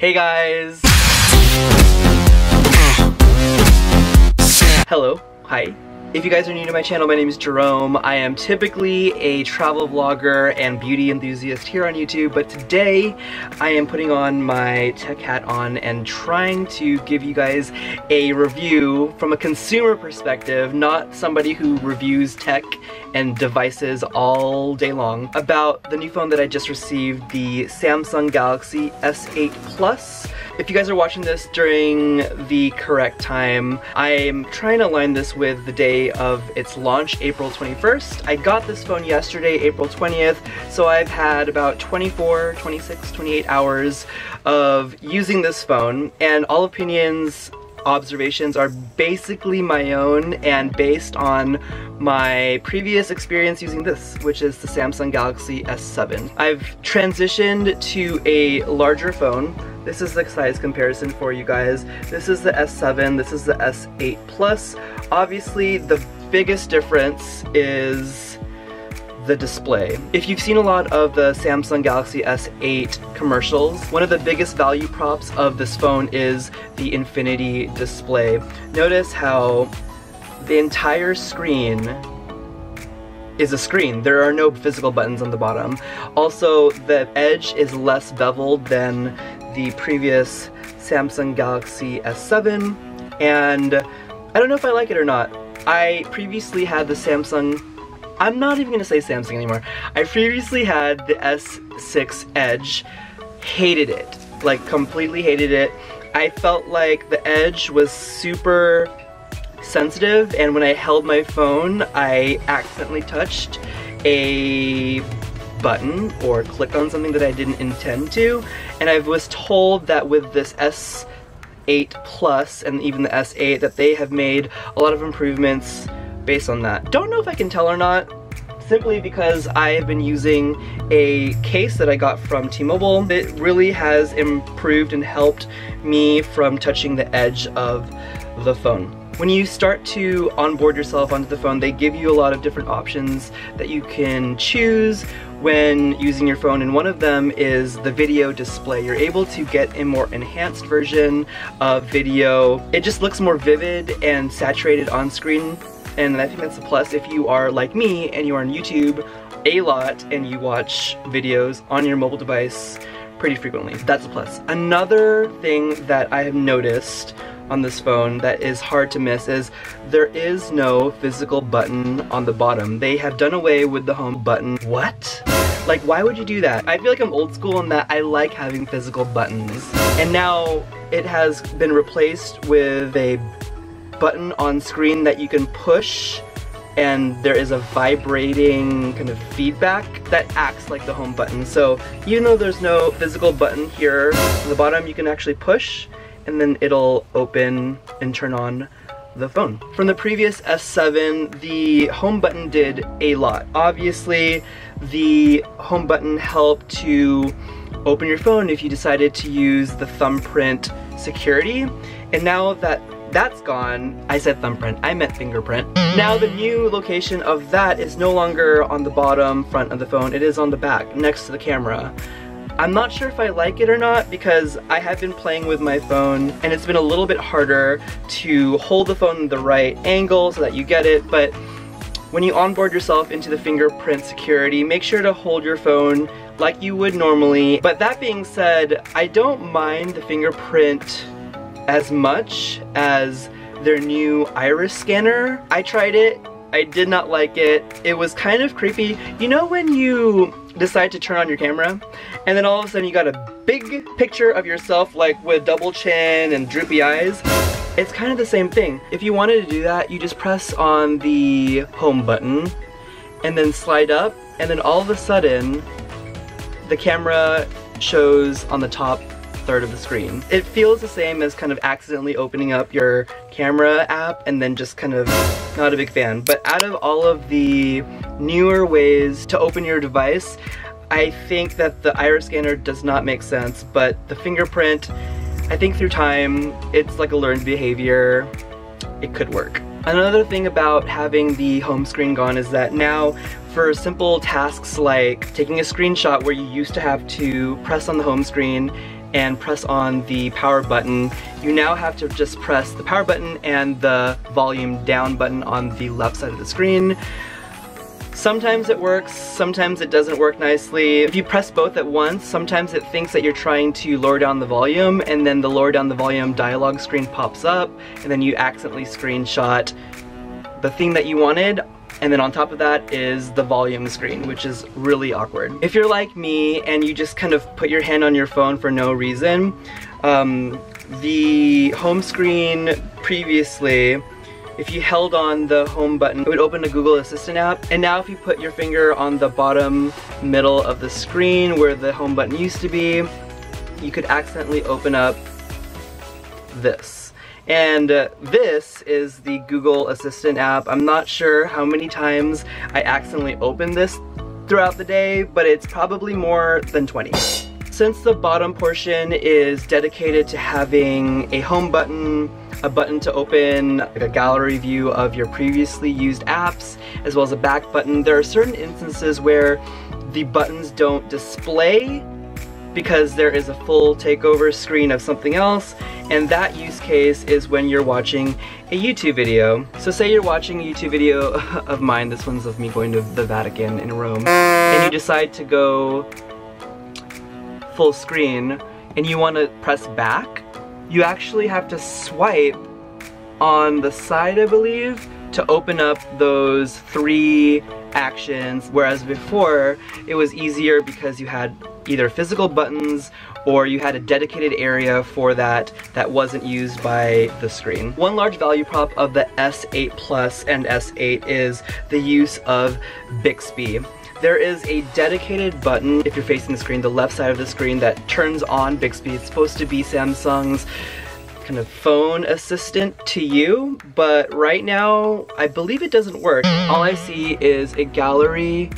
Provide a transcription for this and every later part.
Hey guys! Hello, hi. If you guys are new to my channel, my name is Jerome. I am typically a travel vlogger and beauty enthusiast here on YouTube, but today I am putting on my tech hat on and trying to give you guys a review from a consumer perspective, not somebody who reviews tech and devices all day long, about the new phone that I just received, the Samsung Galaxy S8 Plus. If you guys are watching this during the correct time, I'm trying to align this with the day of its launch, April 21st. I got this phone yesterday, April 20th, so I've had about 24, 26, 28 hours of using this phone, and all opinions, observations are basically my own and based on my previous experience using this, which is the Samsung Galaxy S7. I've transitioned to a larger phone. This is the size comparison for you guys. This is the S7, this is the S8 Plus. Obviously, the biggest difference is the display. If you've seen a lot of the Samsung Galaxy S8 commercials, one of the biggest value props of this phone is the infinity display. Notice how the entire screen is a screen. There are no physical buttons on the bottom. Also, the edge is less beveled than the previous Samsung Galaxy S7, and I don't know if I like it or not. I previously had the Samsung, I'm not even gonna say Samsung anymore. I previously had the S6 Edge, hated it, like completely hated it. I felt like the edge was super sensitive, and when I held my phone, I accidentally touched a button or clicked on something that I didn't intend to, and I was told that with this S8 Plus and even the S8 that they have made a lot of improvements based on that. Don't know if I can tell or not, simply because I have been using a case that I got from T-Mobile. It really has improved and helped me from touching the edge of the phone. When you start to onboard yourself onto the phone, they give you a lot of different options that you can choose when using your phone, and one of them is the video display. You're able to get a more enhanced version of video. It just looks more vivid and saturated on screen, and I think that's a plus if you are like me and you are on YouTube a lot and you watch videos on your mobile device pretty frequently. That's a plus. Another thing that I have noticed on this phone that is hard to miss is there is no physical button on the bottom. They have done away with the home button. What? Like, why would you do that? I feel like I'm old school in that I like having physical buttons. And now it has been replaced with a button on screen that you can push, and there is a vibrating kind of feedback that acts like the home button. So even though there's no physical button here on the bottom, you can actually push and then it'll open and turn on the phone. From the previous S7, the home button did a lot. Obviously, the home button helped to open your phone if you decided to use the thumbprint security. And now that that's gone, I said thumbprint, I meant fingerprint. Now the new location of that is no longer on the bottom front of the phone, it is on the back, next to the camera. I'm not sure if I like it or not because I have been playing with my phone and it's been a little bit harder to hold the phone in the right angle so that you get it, but when you onboard yourself into the fingerprint security, make sure to hold your phone like you would normally. But that being said, I don't mind the fingerprint as much as their new iris scanner. I tried it, I did not like it. It was kind of creepy. You know when you decide to turn on your camera and then all of a sudden you got a big picture of yourself like with double chin and droopy eyes? It's kind of the same thing. If you wanted to do that, you just press on the home button and then slide up, and then all of a sudden the camera shows on the top third of the screen. It feels the same as kind of accidentally opening up your camera app and then just kind of not a big fan. But out of all of the newer ways to open your device, I think that the iris scanner does not make sense, but the fingerprint, I think through time, it's like a learned behavior. It could work. Another thing about having the home screen gone is that now for simple tasks like taking a screenshot where you used to have to press on the home screen and press on the power button, you now have to just press the power button and the volume down button on the left side of the screen. Sometimes it works, sometimes it doesn't work nicely. If you press both at once, sometimes it thinks that you're trying to lower down the volume, and then the lower down the volume dialog screen pops up, and then you accidentally screenshot the thing that you wanted, and then on top of that is the volume screen, which is really awkward. If you're like me and you just kind of put your hand on your phone for no reason, the home screen previously, if you held on the home button, it would open a Google Assistant app. And now if you put your finger on the bottom middle of the screen where the home button used to be, you could accidentally open up this. And this is the Google Assistant app. I'm not sure how many times I accidentally opened this throughout the day, but it's probably more than 20. Since the bottom portion is dedicated to having a home button, a button to open like a gallery view of your previously used apps, as well as a back button, there are certain instances where the buttons don't display because there is a full takeover screen of something else, and that use case is when you're watching a YouTube video. So say you're watching a YouTube video of mine, this one's of me going to the Vatican in Rome, and you decide to go full screen and you want to press back, you actually have to swipe on the side, I believe, to open up those 3 actions, whereas before it was easier because you had either physical buttons or you had a dedicated area for that wasn't used by the screen. One large value prop of the S8 Plus and S8 is the use of Bixby. There is a dedicated button, if you're facing the screen, the left side of the screen, that turns on Bixby. It's supposed to be Samsung's kind of phone assistant to you, but right now I believe it doesn't work. All I see is a gallery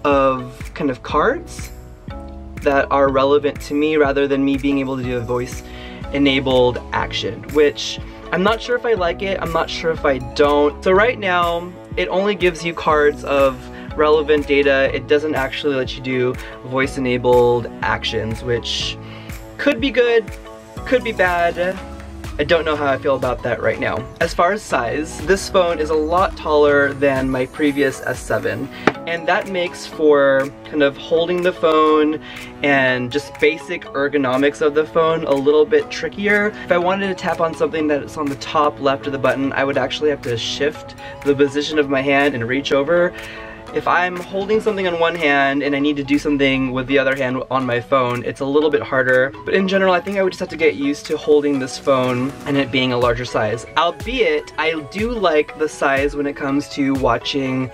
of kind of cards that are relevant to me rather than me being able to do a voice enabled action, which I'm not sure if I like it, I'm not sure if I don't. So right now it only gives you cards of relevant data. It doesn't actually let you do voice enabled actions, which could be good, could be bad. I don't know how I feel about that right now. As far as size, this phone is a lot taller than my previous S7, and that makes for kind of holding the phone and just basic ergonomics of the phone a little bit trickier. If I wanted to tap on something that's on the top left of the button, I would actually have to shift the position of my hand and reach over. If I'm holding something on one hand and I need to do something with the other hand on my phone, it's a little bit harder. But in general, I think I would just have to get used to holding this phone and it being a larger size. Albeit, I do like the size when it comes to watching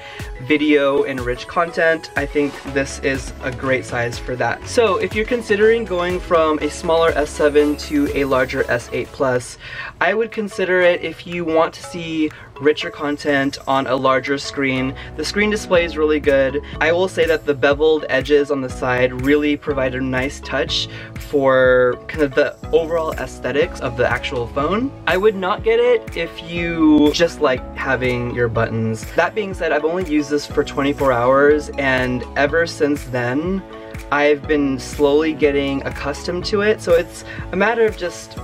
video and rich content. I think this is a great size for that. So if you're considering going from a smaller S7 to a larger S8 Plus, I would consider it if you want to see richer content on a larger screen. The screen display is really good. I will say that the beveled edges on the side really provide a nice touch for kind of the overall aesthetics of the actual phone. I would not get it if you just like having your buttons. That being said, I've only used this for 24 hours, and ever since then I've been slowly getting accustomed to it, so it's a matter of just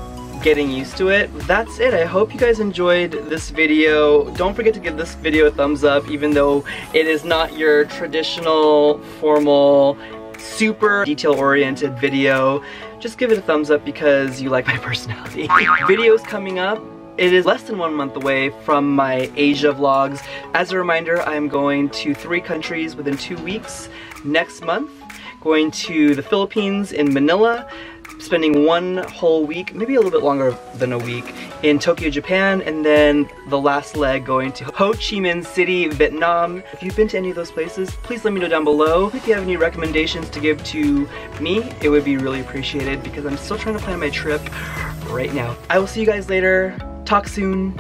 getting used to it. That's it. I hope you guys enjoyed this video. Don't forget to give this video a thumbs up, even though it is not your traditional, formal, super detail-oriented video. Just give it a thumbs up because you like my personality. Videos coming up. It is less than 1 month away from my Asia vlogs. As a reminder, I'm going to 3 countries within 2 weeks next month. Going to the Philippines in Manila, spending 1 whole week, maybe a little bit longer than a week, in Tokyo, Japan, and then the last leg going to Ho Chi Minh City, Vietnam. If you've been to any of those places, please let me know down below. If you have any recommendations to give to me, it would be really appreciated because I'm still trying to plan my trip right now. I will see you guys later. Talk soon.